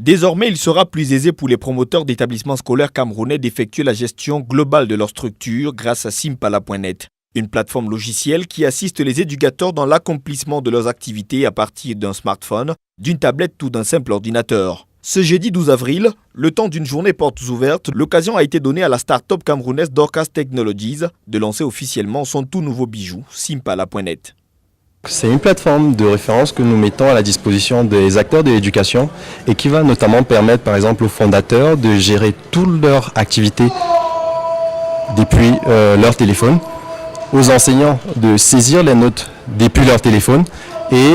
Désormais, il sera plus aisé pour les promoteurs d'établissements scolaires camerounais d'effectuer la gestion globale de leur structure grâce à Simpala.net, une plateforme logicielle qui assiste les éducateurs dans l'accomplissement de leurs activités à partir d'un smartphone, d'une tablette ou d'un simple ordinateur. Ce jeudi 12 avril, le temps d'une journée portes ouvertes, l'occasion a été donnée à la start-up camerounaise Dorcas Technologies de lancer officiellement son tout nouveau bijou, Simpala.net. C'est une plateforme de référence que nous mettons à la disposition des acteurs de l'éducation et qui va notamment permettre par exemple aux fondateurs de gérer toutes leurs activités depuis leur téléphone, aux enseignants de saisir les notes depuis leur téléphone et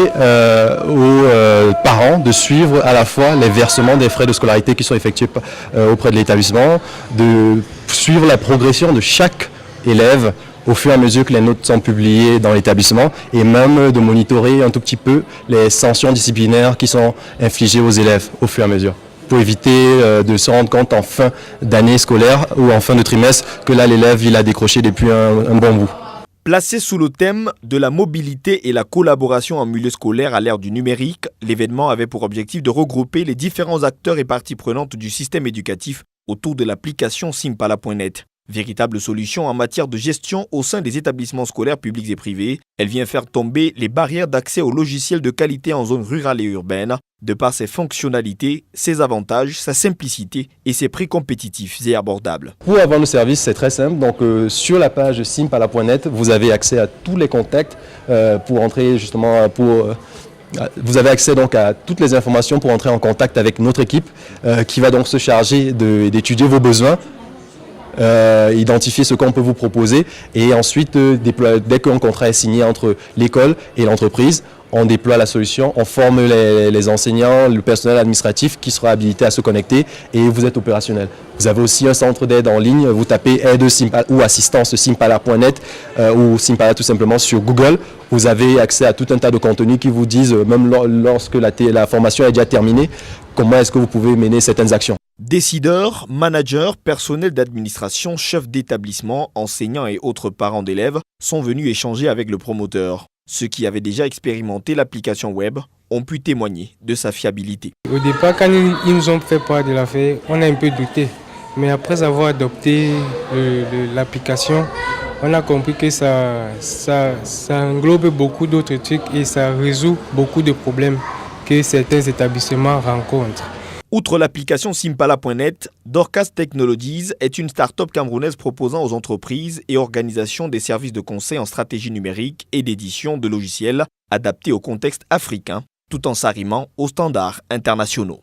aux parents de suivre à la fois les versements des frais de scolarité qui sont effectués auprès de l'établissement, de suivre la progression de chaque élève au fur et à mesure que les notes sont publiées dans l'établissement et même de monitorer un tout petit peu les sanctions disciplinaires qui sont infligées aux élèves au fur et à mesure pour éviter de se rendre compte en fin d'année scolaire ou en fin de trimestre que là l'élève il a décroché depuis un bon bout. Placé sous le thème de la mobilité et la collaboration en milieu scolaire à l'ère du numérique, l'événement avait pour objectif de regrouper les différents acteurs et parties prenantes du système éducatif autour de l'application Simpala.net. Véritable solution en matière de gestion au sein des établissements scolaires publics et privés, elle vient faire tomber les barrières d'accès aux logiciels de qualité en zone rurale et urbaine, de par ses fonctionnalités, ses avantages, sa simplicité et ses prix compétitifs et abordables. Pour avoir le service, c'est très simple. Donc, sur la page Simpala.net, vous avez accès à tous les contacts pour entrer justement vous avez accès donc à toutes les informations pour entrer en contact avec notre équipe qui va donc se charger d'étudier vos besoins. Identifier ce qu'on peut vous proposer et ensuite dès qu'un contrat est signé entre l'école et l'entreprise, on déploie la solution, on forme les enseignants, le personnel administratif qui sera habilité à se connecter et vous êtes opérationnel. Vous avez aussi un centre d'aide en ligne, vous tapez aide Simpala ou assistance Simpala.net ou Simpala tout simplement sur Google. Vous avez accès à tout un tas de contenus qui vous disent, même lorsque la formation est déjà terminée, comment est-ce que vous pouvez mener certaines actions. Décideurs, managers, personnels d'administration, chefs d'établissement, enseignants et autres parents d'élèves sont venus échanger avec le promoteur. Ceux qui avaient déjà expérimenté l'application web ont pu témoigner de sa fiabilité. Au départ, quand ils nous ont fait part de l'affaire, on a un peu douté. Mais après avoir adopté l'application, on a compris que ça englobe beaucoup d'autres trucs et ça résout beaucoup de problèmes que certains établissements rencontrent. Outre l'application Simpala.net, Dorcas Technologies est une start-up camerounaise proposant aux entreprises et organisations des services de conseil en stratégie numérique et d'édition de logiciels adaptés au contexte africain, tout en s'arrimant aux standards internationaux.